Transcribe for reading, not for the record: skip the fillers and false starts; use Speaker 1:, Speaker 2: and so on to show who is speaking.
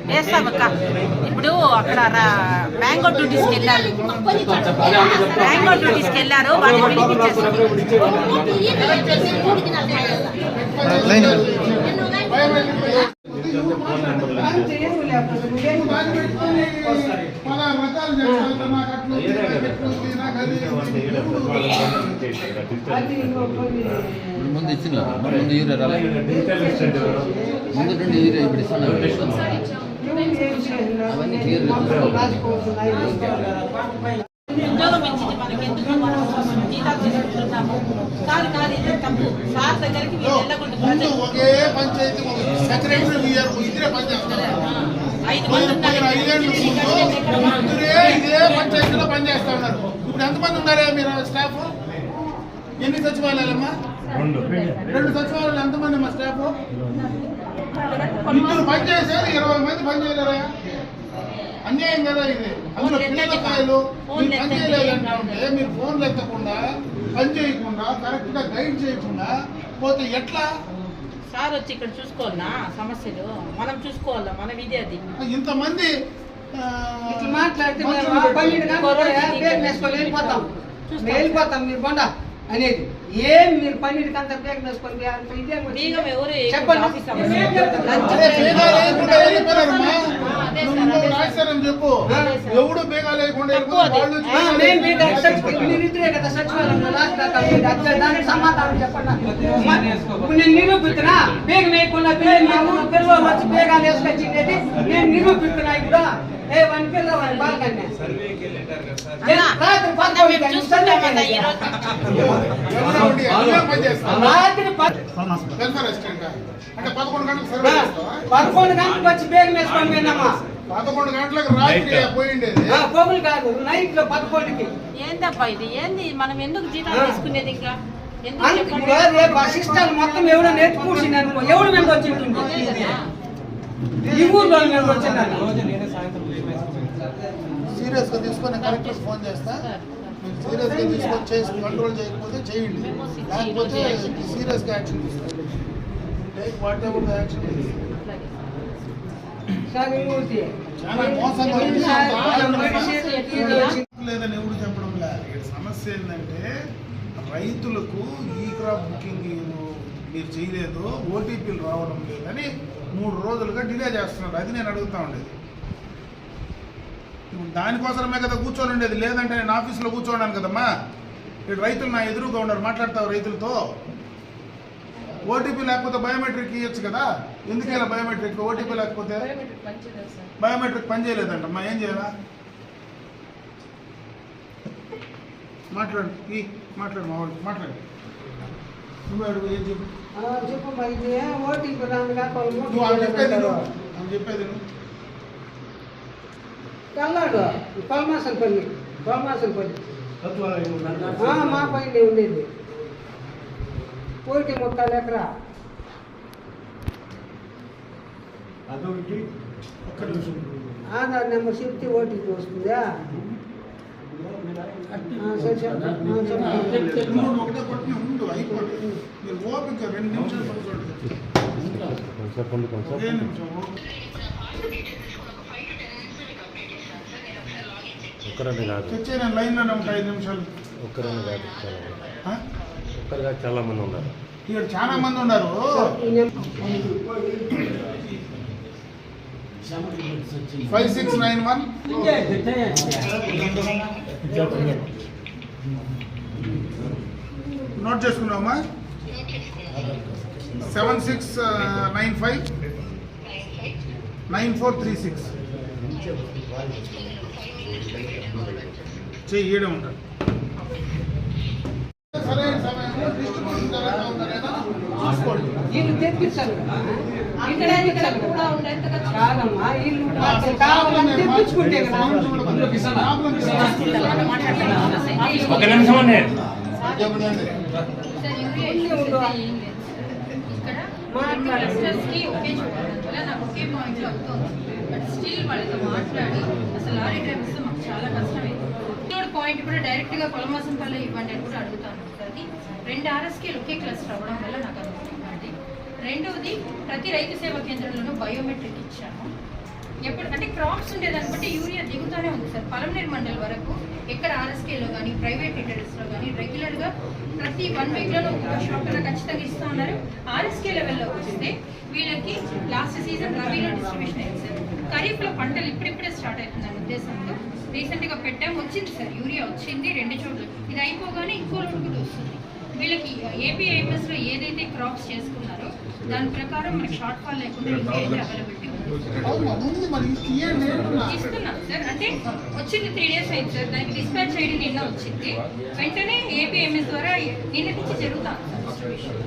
Speaker 1: వేస్తామక్క. ఇప్పుడు అక్కడ మ్యాంగో డ్యూటీస్కి వెళ్ళారు, మ్యాంగో డ్యూటీస్కి వెళ్ళారు, వాళ్ళు పిలిపించేస్తారు.
Speaker 2: ముందు ఇచ్చిన ముందు యూరియా రాలేదు, ముందు నుండి యూరియా ఇప్పుడు ఇస్తున్నారు. అవన్నీ క్లియర్
Speaker 1: ఉద్యోగం ఇచ్చింది మనకి ఎందుకు, మనం జీతాలు తీసుకుంటున్నాము. కాదు కాదు, ఇది తప్పు. సార్ దగ్గరికి మీరు వెళ్ళకూడదు.
Speaker 3: ఒకే పంచాయతీ సెక్రటరీ ఇద్దరే పనిచేస్తారు.
Speaker 1: 5 మంది
Speaker 3: ఇదే పంచాయతీలో పనిచేస్తా ఉన్నారు. ఇప్పుడు ఎంతమంది ఉన్నారా మీరు స్టాఫ్? ఎన్ని సచివాలయాలమ్మా? 2 సచివాలయాలు. ఎంతమంది మా స్టాఫ్? ఇద్దరు పనిచేసారు, 20 మంది పనిచేయలేరా? అన్యాయం కదా ఇది. అందులో పిల్లకాయలు మీరు పని చేయలేదంటే మీరు ఫోన్లు ఎత్తకుండా, పని చేయకుండా, కరెక్ట్ గా గైడ్ చేయకుండా పోతే ఎట్లా?
Speaker 1: సార్ వచ్చి ఇక్కడ చూసుకోవాలన్నా సమస్యలు, మనం చూసుకోవాలా, మన విధి అది.
Speaker 3: ఇంతమంది
Speaker 4: వెళ్ళిపోతాం మీరు కొండ అనేది ఏం మీరు పన్నీటికి అంత బ్రేక్ వేసుకొని
Speaker 3: చెప్పు. ఎవడు బేగా లేకుండా
Speaker 4: మీరిద్దరే కదా సచివాలయంలో దానికి సమాధానం చెప్పండి. నేను నిరూపిస్తున్నా బేగ వేయకుండా పిల్లలు వచ్చి బేగాలు వేసుకొచ్చింది నేను నిరూపిస్తున్నా. ఇప్పుడు ఏ వన్ పిల్లలు బాగా రాత్రి 11 గంటలకు వచ్చి బేగం వేసుకొని పోయినామా?
Speaker 3: 11 గంటలకు రాత్రి పోయిండేది.
Speaker 4: పొగులు కాదు, నైట్ లో 11కి.
Speaker 1: ఏందబ్బా ఇది? ఏంది మనం ఎందుకు జీతాలు తీసుకునేది? ఇంకా
Speaker 4: సిస్టమ్ మొత్తం ఎవడో నేర్చుకూర్చింది అనుకో, ఎవడు మీద వచ్చింటుంది ఈ ఊర్లో మీద వచ్చిందని
Speaker 3: సీరియస్ గా తీసుకొని కలెక్టర్ ఫోన్ చేస్తా. మీరు సీరియస్ గా తీసుకొని చేసి కంట్రోల్ చేయకపోతే చేయండి, లేకపోతే సీరియస్ గా యాక్షన్ తీసుకోండి. Take what ever the action. చాలా మోసంగా లేదని ఎవరు చెప్పడం లేదు. సమస్య ఏంటంటే రైతులకు ఈ క్రాప్ బుకింగ్ మీరు చేయలేదు, ఓటీపీలు రావడం లేదని 3 రోజులుగా డిలే చేస్తున్నారు. అది నేను అడుగుతా ఉండేది. దానికోసమే కదా కూర్చొని ఉండేది. లేదంటే నేను ఆఫీసులో కూర్చోన్నాను కదమ్మా. ఇక్కడ రైతులు నా ఎదురుగా ఉన్నారు, మాట్లాడతావు రైతులతో. ఓటీపీ లేకపోతే బయోమెట్రిక్ ఇవ్వచ్చు కదా. ఎందుకు ఇలా బయోమెట్రిక్? ఓటీపీ లేకపోతే బయోమెట్రిక్ పనిచేయలేదంటమ్మా. ఏం చేయాలా? మాట్లాడు మాట్లాడు మా వాళ్ళు మాట్లాడు. నువ్వు అడుగు, ఏం చెప్పు. నువ్వు అని చెప్పేది
Speaker 4: కల్లాడు పల్మాసనపల్లి మా పైన ఉండేది 1.3 ఎకరా. ఆధార్ నెంబర్ చెప్తే ఓటీపీ వస్తుందా?
Speaker 3: ఒకటే పట్టిన ఉండు అయిపోతుంది. మీరు ఓపిక 2 నిమిషాలు తెచ్చే నేను లైన్లోనే ఉంటా. 5 నిమిషాలు.
Speaker 5: ఒక్కరు చాలా మంది ఉన్నారు
Speaker 3: ఇక్కడ, చాలా మంది ఉన్నారు. Five 5691 note చేసుకున్నామా? 7695 9436 చెయ్యడం ఉంటారు. సరైన సమయంలో డిస్ట్రిబ్యూషన్ జరుగుతూ ఉందనేదా చూసుకోండి.
Speaker 4: వీళ్ళు తెప్పించారు కాదమ్మా, వీళ్ళు కావాలని తెప్పించుకుంటే కదా.
Speaker 5: ఒక నిమిషం అండి.
Speaker 6: పాయింట్ కూడా డైరెక్ట్ గా పొలమాసంపల్లి ఇవ్వండి అని కూడా అడుగుతాను. 2 RSKలు ఒకే క్లస్టర్ అవ్వడం వల్ల నాకు అనుకుంటుంది. రెండవది ప్రతి రైతు సేవా కేంద్రంలోనూ బయోమెట్రిక్ ఇచ్చాము. ఎప్పుడు అంటే క్రాప్స్ ఉండేదాన్ని బట్టి యూరియా దిగుతూనే ఉంది సార్. పలమనేరు మండల్ వరకు ఎక్కడ ఆర్ఎస్కేలో కానీ ప్రైవేట్ రిటైలర్స్లో కానీ రెగ్యులర్గా ప్రతి 1 వీక్లో ఒక షాప్ కన్నా ఖచ్చితంగా ఇస్తూ ఉన్నారు. ఆర్ఎస్కే లెవెల్లో వస్తే వీళ్ళకి లాస్ట్ సీజన్ రబీలో డిస్ట్రిబ్యూషన్ అయింది సార్. ఖరీఫ్లో పంటలు ఇప్పుడిప్పుడే స్టార్ట్ అవుతుందన్న ఉద్దేశంతో రీసెంట్గా పెట్టాము. వచ్చింది సార్, యూరియా వచ్చింది 2 చోట్ల. ఇది అయిపోగానే ఇంకో లోటు కూడా వస్తుంది. వీళ్ళకి ఏపీఐఎంఎస్లో ఏదైతే క్రాప్స్ చేసుకున్నారో దాని ప్రకారం మనకి షార్ట్ ఫాల్ లేకుండా యూరియా అయితే అవైలబిలిటీ ఉంది.
Speaker 3: అవునా ముందు మరి ఇయ్యండి అంటున్నా.
Speaker 6: ఇస్తున్నాం సార్. అంటే వచ్చింది 3 డేస్ అయింది సార్. దానికి డిస్పాచ్ ఐడి నిన్న వచ్చింది. వెంటనే ఏపీఎంఎస్ ద్వారా నిన్నటి నుంచి జరుగుతాం సార్ డిస్ట్రిబ్యూషన్.